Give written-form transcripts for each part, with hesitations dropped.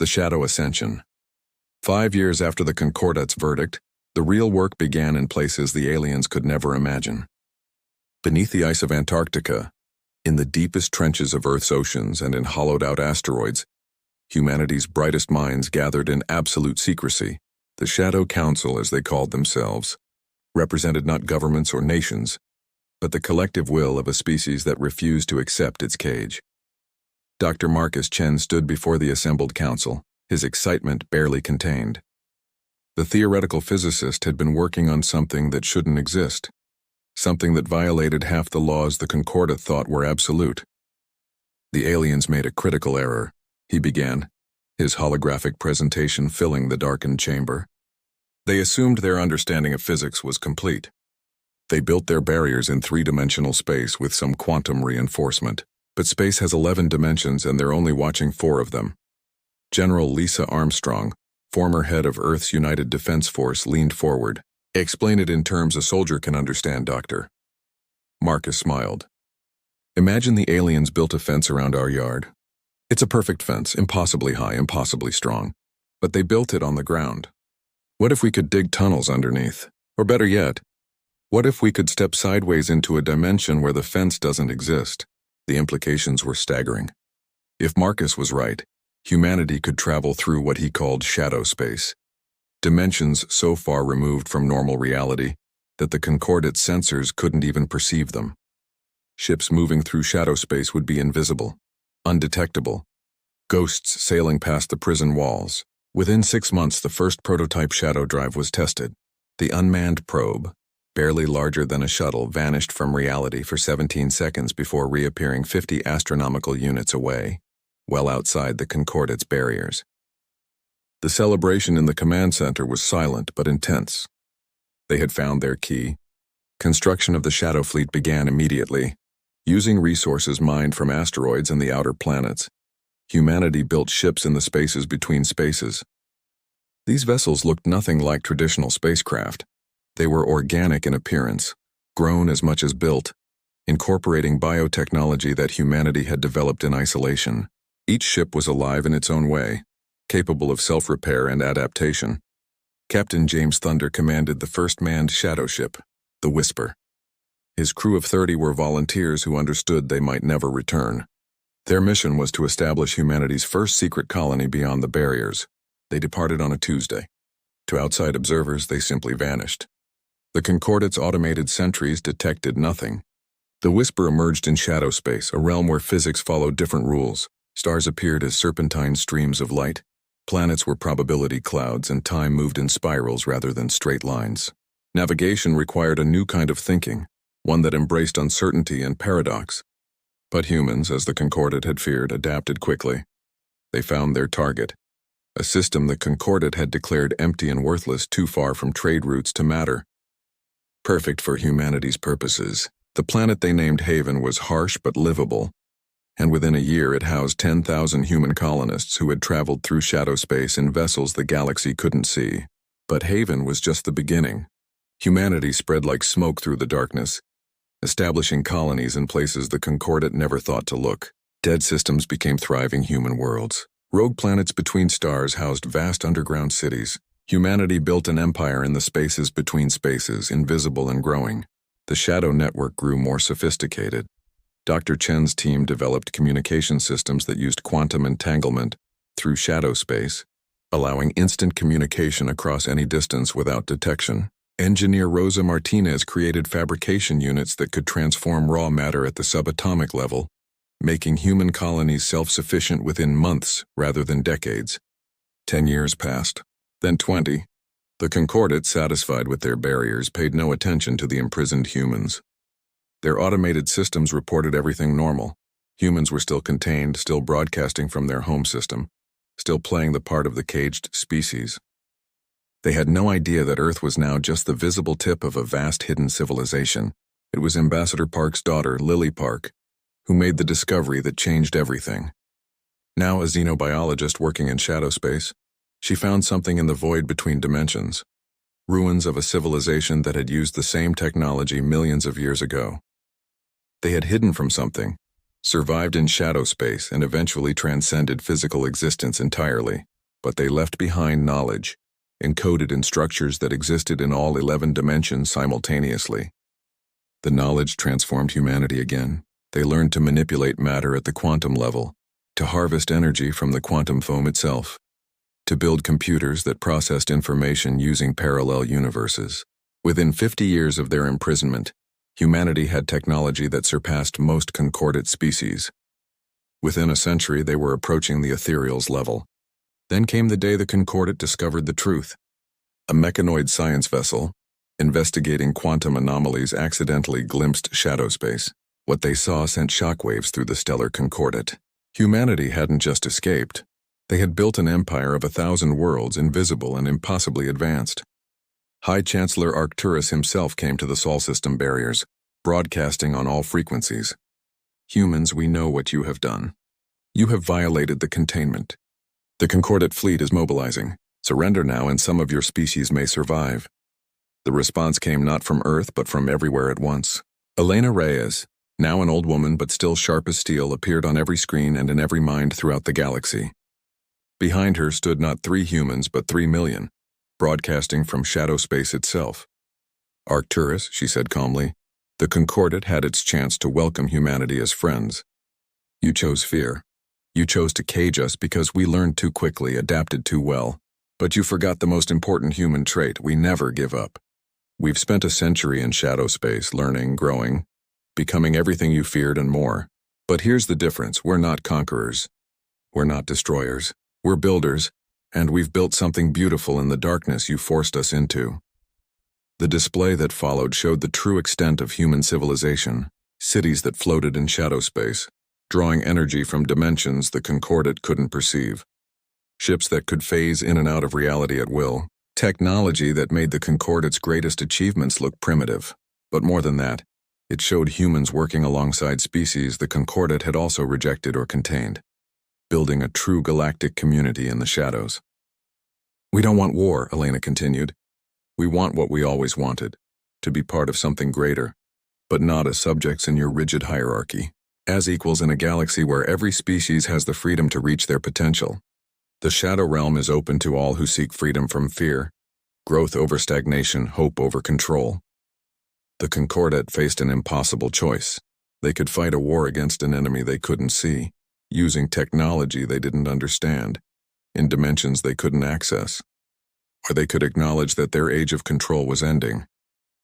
The Shadow Ascension. 5 years after the Concordat's verdict, the real work began in places the aliens could never imagine. Beneath the ice of Antarctica, in the deepest trenches of Earth's oceans and in hollowed-out asteroids, humanity's brightest minds gathered in absolute secrecy. The Shadow Council, as they called themselves, represented not governments or nations, but the collective will of a species that refused to accept its cage. Dr. Marcus Chen stood before the assembled council, his excitement barely contained. The theoretical physicist had been working on something that shouldn't exist, something that violated half the laws the Concordat thought were absolute. The aliens made a critical error, he began, his holographic presentation filling the darkened chamber. They assumed their understanding of physics was complete. They built their barriers in three-dimensional space with some quantum reinforcement, but space has 11 dimensions and they're only watching 4 of them. General Lisa Armstrong, former head of Earth's United Defense Force, leaned forward. "Explain it in terms a soldier can understand, Doctor." Marcus smiled. "Imagine the aliens built a fence around our yard. It's a perfect fence, impossibly high, impossibly strong. But they built it on the ground. What if we could dig tunnels underneath? Or better yet, what if we could step sideways into a dimension where the fence doesn't exist?" The implications were staggering. If Marcus was right, humanity could travel through what he called shadow space, dimensions so far removed from normal reality that the Concordat sensors couldn't even perceive them. Ships moving through shadow space would be invisible, undetectable, ghosts sailing past the prison walls. Within 6 months, the first prototype shadow drive was tested. The unmanned probe, barely larger than a shuttle, vanished from reality for 17 seconds before reappearing 50 astronomical units away, well outside the Concordat's barriers. The celebration in the command center was silent but intense. They had found their key. Construction of the Shadow Fleet began immediately. Using resources mined from asteroids and the outer planets, humanity built ships in the spaces between spaces. These vessels looked nothing like traditional spacecraft. They were organic in appearance, grown as much as built, incorporating biotechnology that humanity had developed in isolation. Each ship was alive in its own way, capable of self-repair and adaptation. Captain James Thunder commanded the first manned shadow ship, the Whisper. His crew of 30 were volunteers who understood they might never return. Their mission was to establish humanity's first secret colony beyond the barriers. They departed on a Tuesday. To outside observers, they simply vanished. The Concordat's automated sentries detected nothing. The Whisper emerged in shadow space, a realm where physics followed different rules. Stars appeared as serpentine streams of light. Planets were probability clouds, and time moved in spirals rather than straight lines. Navigation required a new kind of thinking, one that embraced uncertainty and paradox. But humans, as the Concordat had feared, adapted quickly. They found their target, a system the Concordat had declared empty and worthless, too far from trade routes to matter. Perfect for humanity's purposes, the planet they named Haven was harsh but livable, and within a year it housed 10,000 human colonists who had traveled through shadow space in vessels the galaxy couldn't see. But Haven was just the beginning. Humanity spread like smoke through the darkness, establishing colonies in places the Concordat never thought to look. Dead systems became thriving human worlds. Rogue planets between stars housed vast underground cities. Humanity built an empire in the spaces between spaces, invisible and growing. The Shadow Network grew more sophisticated. Dr. Chen's team developed communication systems that used quantum entanglement through shadow space, allowing instant communication across any distance without detection. Engineer Rosa Martinez created fabrication units that could transform raw matter at the subatomic level, making human colonies self-sufficient within months rather than decades. 10 years passed, then 20. The Concordat, satisfied with their barriers, paid no attention to the imprisoned humans. Their automated systems reported everything normal. Humans were still contained, still broadcasting from their home system, still playing the part of the caged species. They had no idea that Earth was now just the visible tip of a vast hidden civilization. It was Ambassador Park's daughter, Lily Park, who made the discovery that changed everything. Now a xenobiologist working in shadow space, she found something in the void between dimensions, ruins of a civilization that had used the same technology millions of years ago. They had hidden from something survived in shadow space, and eventually transcended physical existence entirely. But they left behind knowledge, encoded in structures that existed in all 11 dimensions simultaneously. The knowledge transformed humanity again. They learned to manipulate matter at the quantum level, to harvest energy from the quantum foam itself, to build computers that processed information using parallel universes. Within 50 years of their imprisonment, humanity had technology that surpassed most concordate species. Within a century, they were approaching the ethereal's level. Then came the day the Concordat discovered the truth. A mechanoid science vessel, investigating quantum anomalies, accidentally glimpsed shadow space. What they saw sent shockwaves through the stellar Concordat. Humanity hadn't just escaped. They had built an empire of 1,000 worlds, invisible and impossibly advanced. High Chancellor Arcturus himself came to the Sol system barriers, broadcasting on all frequencies. Humans, we know what you have done. You have violated the containment. The Concordat fleet is mobilizing. Surrender now and some of your species may survive. The response came not from Earth but from everywhere at once. Elena Reyes, now an old woman but still sharp as steel, appeared on every screen and in every mind throughout the galaxy. Behind her stood not 3 humans but 3 million, broadcasting from shadow space itself. Arcturus, she said calmly, the Concordat had its chance to welcome humanity as friends. You chose fear. You chose to cage us because we learned too quickly, adapted too well. But you forgot the most important human trait: we never give up. We've spent a century in shadow space, learning, growing, becoming everything you feared and more. But here's the difference: we're not conquerors. We're not destroyers. We're builders, and we've built something beautiful in the darkness you forced us into. The display that followed showed the true extent of human civilization: cities that floated in shadow space, drawing energy from dimensions the Concordat couldn't perceive. Ships that could phase in and out of reality at will. Technology that made the Concordat's greatest achievements look primitive. But more than that, it showed humans working alongside species the Concordat had also rejected or contained, building a true galactic community in the shadows. We don't want war, Elena continued. We want what we always wanted, to be part of something greater, but not as subjects in your rigid hierarchy, as equals in a galaxy where every species has the freedom to reach their potential. The Shadow Realm is open to all who seek freedom from fear, growth over stagnation, hope over control. The Concordat faced an impossible choice. They could fight a war against an enemy they couldn't see, using technology they didn't understand, in dimensions they couldn't access. Or they could acknowledge that their age of control was ending,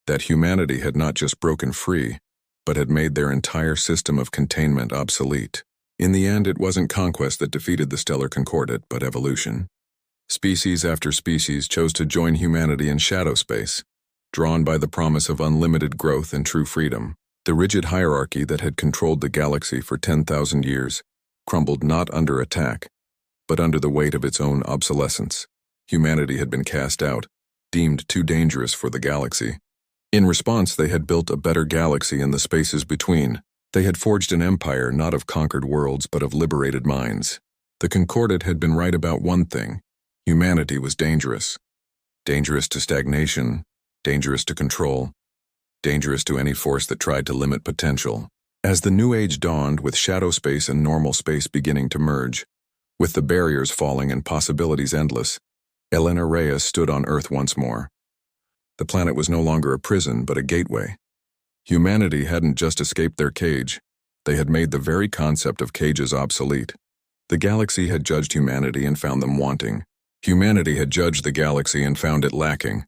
that humanity had not just broken free, but had made their entire system of containment obsolete. In the end, it wasn't conquest that defeated the stellar Concordat, but evolution. Species after species chose to join humanity in shadow space, drawn by the promise of unlimited growth and true freedom. The rigid hierarchy that had controlled the galaxy for 10,000 years crumbled not under attack, but under the weight of its own obsolescence. Humanity had been cast out, deemed too dangerous for the galaxy. In response, they had built a better galaxy in the spaces between. They had forged an empire not of conquered worlds but of liberated minds. The Concordat had been right about one thing: humanity was dangerous. Dangerous to stagnation, dangerous to control, dangerous to any force that tried to limit potential. As the new age dawned, with shadow space and normal space beginning to merge, with the barriers falling and possibilities endless, Elena Reyes stood on Earth once more. The planet was no longer a prison but a gateway. Humanity hadn't just escaped their cage, they had made the very concept of cages obsolete. The galaxy had judged humanity and found them wanting. Humanity had judged the galaxy and found it lacking.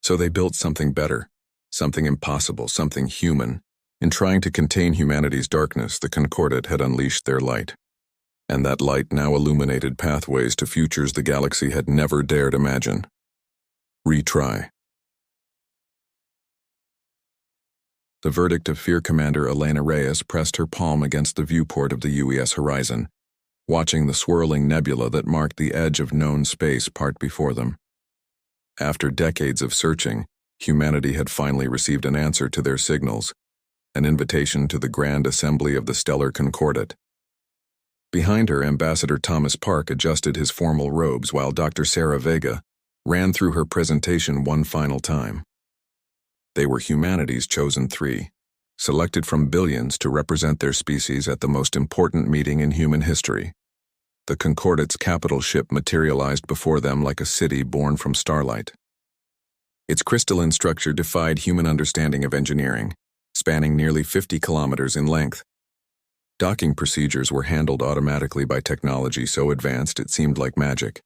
So they built something better, something impossible, something human. In trying to contain humanity's darkness, the Concordat had unleashed their light. And that light now illuminated pathways to futures the galaxy had never dared imagine. Retry. The verdict of Fear Commander Elena Reyes pressed her palm against the viewport of the UES horizon, watching the swirling nebula that marked the edge of known space part before them. After decades of searching, humanity had finally received an answer to their signals, an invitation to the Grand Assembly of the Stellar Concordat. Behind her, Ambassador Thomas Park adjusted his formal robes while Dr. Sarah Vega ran through her presentation one final time. They were humanity's chosen 3, selected from billions to represent their species at the most important meeting in human history. The Concordate's capital ship materialized before them like a city born from starlight. Its crystalline structure defied human understanding of engineering, spanning nearly 50 kilometers in length. Docking procedures were handled automatically by technology so advanced it seemed like magic.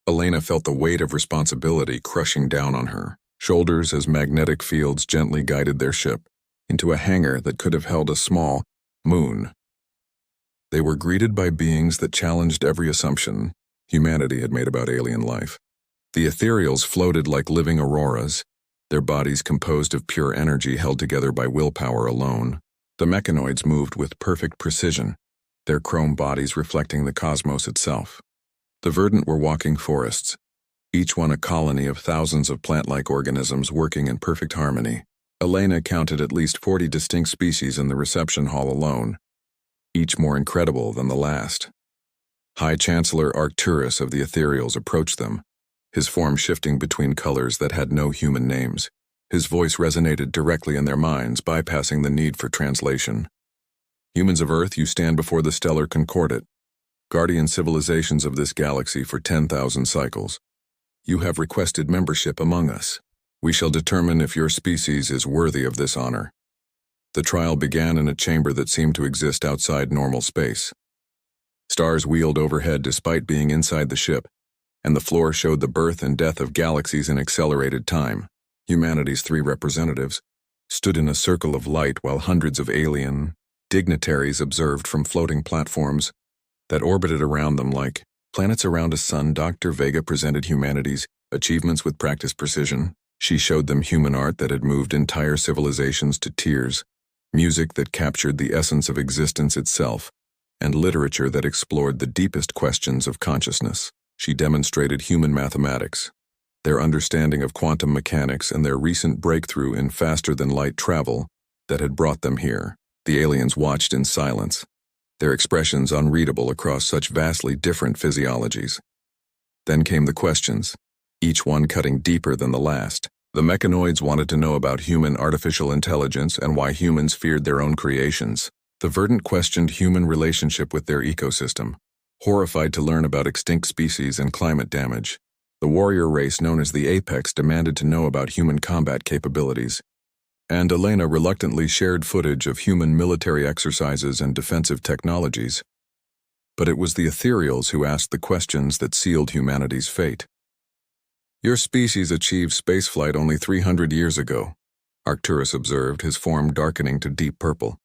Elena felt the weight of responsibility crushing down on her shoulders as magnetic fields gently guided their ship into a hangar that could have held a small moon. They were greeted by beings that challenged every assumption humanity had made about alien life. The ethereals floated like living auroras, their bodies composed of pure energy held together by willpower alone. The mechanoids moved with perfect precision, their chrome bodies reflecting the cosmos itself. The verdant were walking forests, each one a colony of thousands of plant-like organisms working in perfect harmony. Elena counted at least 40 distinct species in the reception hall alone, each more incredible than the last. High Chancellor Arcturus of the Ethereals approached them, his form shifting between colors that had no human names. His voice resonated directly in their minds, bypassing the need for translation. Humans of Earth, you stand before the stellar Concordate, guardian civilizations of this galaxy for 10,000 cycles. You have requested membership among us. We shall determine if your species is worthy of this honor. The trial began in a chamber that seemed to exist outside normal space. Stars wheeled overhead despite being inside the ship, and the floor showed the birth and death of galaxies in accelerated time. Humanity's 3 representatives stood in a circle of light while hundreds of alien dignitaries observed from floating platforms that orbited around them like planets around a sun. Dr. Vega presented humanity's achievements with practiced precision. She showed them human art that had moved entire civilizations to tears, music that captured the essence of existence itself, and literature that explored the deepest questions of consciousness. She demonstrated human mathematics, their understanding of quantum mechanics, and their recent breakthrough in faster-than-light travel that had brought them here. The aliens watched in silence, their expressions unreadable across such vastly different physiologies. Then came the questions, each one cutting deeper than the last. The mechanoids wanted to know about human artificial intelligence and why humans feared their own creations. The verdant questioned human relationship with their ecosystem, horrified to learn about extinct species and climate damage. The warrior race known as the Apex demanded to know about human combat capabilities, and Elena reluctantly shared footage of human military exercises and defensive technologies. But it was the Ethereals who asked the questions that sealed humanity's fate. Your species achieved spaceflight only 300 years ago, Arcturus observed, his form darkening to deep purple.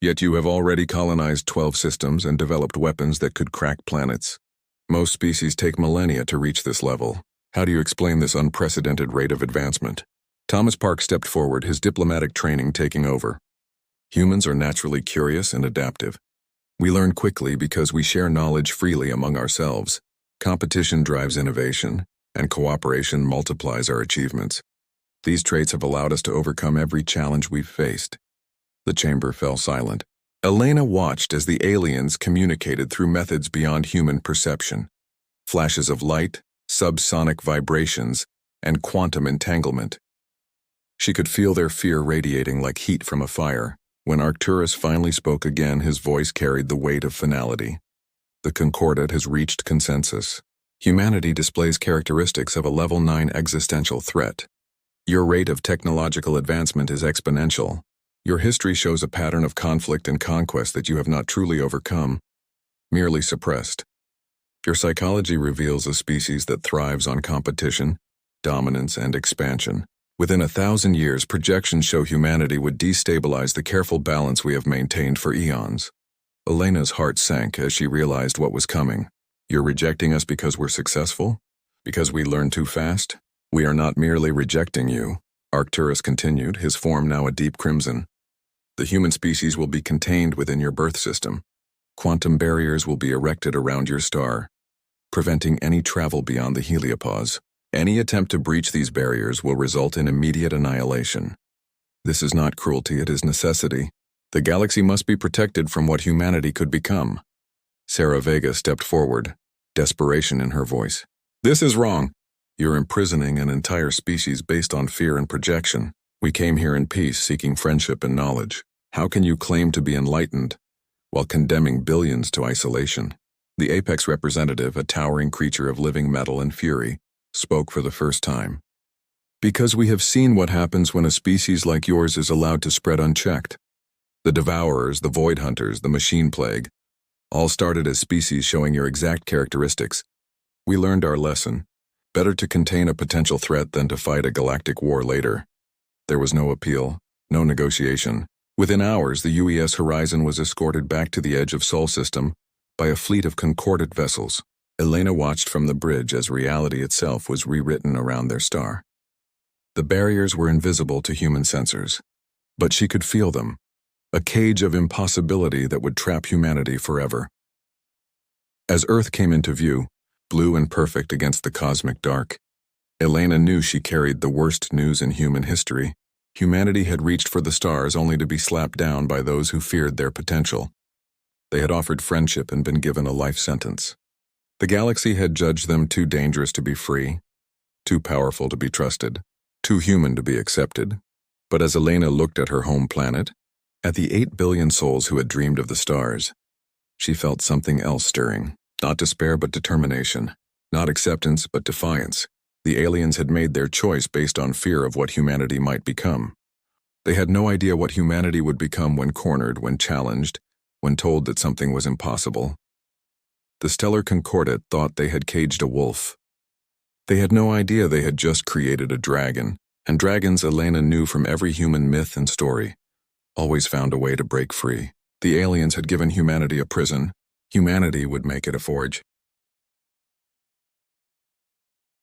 Yet you have already colonized 12 systems and developed weapons that could crack planets. Most species take millennia to reach this level. How do you explain this unprecedented rate of advancement? Thomas Park stepped forward, his diplomatic training taking over. Humans are naturally curious and adaptive. We learn quickly because we share knowledge freely among ourselves. Competition drives innovation, and cooperation multiplies our achievements. These traits have allowed us to overcome every challenge we've faced. The chamber fell silent. Elena watched as the aliens communicated through methods beyond human perception. Flashes of light, subsonic vibrations, and quantum entanglement. She could feel their fear radiating like heat from a fire. When Arcturus finally spoke again, his voice carried the weight of finality. The Concordate has reached consensus. Humanity displays characteristics of a level 9 existential threat. Your rate of technological advancement is exponential. Your history shows a pattern of conflict and conquest that you have not truly overcome, merely suppressed. Your psychology reveals a species that thrives on competition, dominance, and expansion. Within 1,000 years, projections show humanity would destabilize the careful balance we have maintained for eons. Elena's heart sank as she realized what was coming. You're rejecting us because we're successful? Because we learn too fast? We are not merely rejecting you, Arcturus continued, his form now a deep crimson. The human species will be contained within your birth system. Quantum barriers will be erected around your star, preventing any travel beyond the heliopause. Any attempt to breach these barriers will result in immediate annihilation. This is not cruelty, it is necessity. The galaxy must be protected from what humanity could become. Sarah Vega stepped forward, desperation in her voice. This is wrong. You're imprisoning an entire species based on fear and projection. We came here in peace, seeking friendship and knowledge. How can you claim to be enlightened while condemning billions to isolation? The apex representative, a towering creature of living metal and fury, spoke for the first time. Because we have seen what happens when a species like yours is allowed to spread unchecked. The Devourers, the Void Hunters, the Machine Plague, all started as species showing your exact characteristics. We learned our lesson. Better to contain a potential threat than to fight a galactic war later. There was no appeal, no negotiation. Within hours, the UES Horizon was escorted back to the edge of Sol System by a fleet of concordant vessels. Elena watched from the bridge as reality itself was rewritten around their star. The barriers were invisible to human sensors, but she could feel them, a cage of impossibility that would trap humanity forever. As Earth came into view, blue and perfect against the cosmic dark, Elena knew she carried the worst news in human history. Humanity had reached for the stars only to be slapped down by those who feared their potential. They had offered friendship and been given a life sentence. The galaxy had judged them too dangerous to be free, too powerful to be trusted, too human to be accepted. But as Elena looked at her home planet, at the 8 billion souls who had dreamed of the stars, she felt something else stirring. Not despair but determination. Not acceptance but defiance. The aliens had made their choice based on fear of what humanity might become. They had no idea what humanity would become when cornered, when challenged, when told that something was impossible. The Stellar Concordat thought they had caged a wolf. They had no idea they had just created a dragon, and dragons, Elena knew from every human myth and story, always found a way to break free. The aliens had given humanity a prison. Humanity would make it a forge.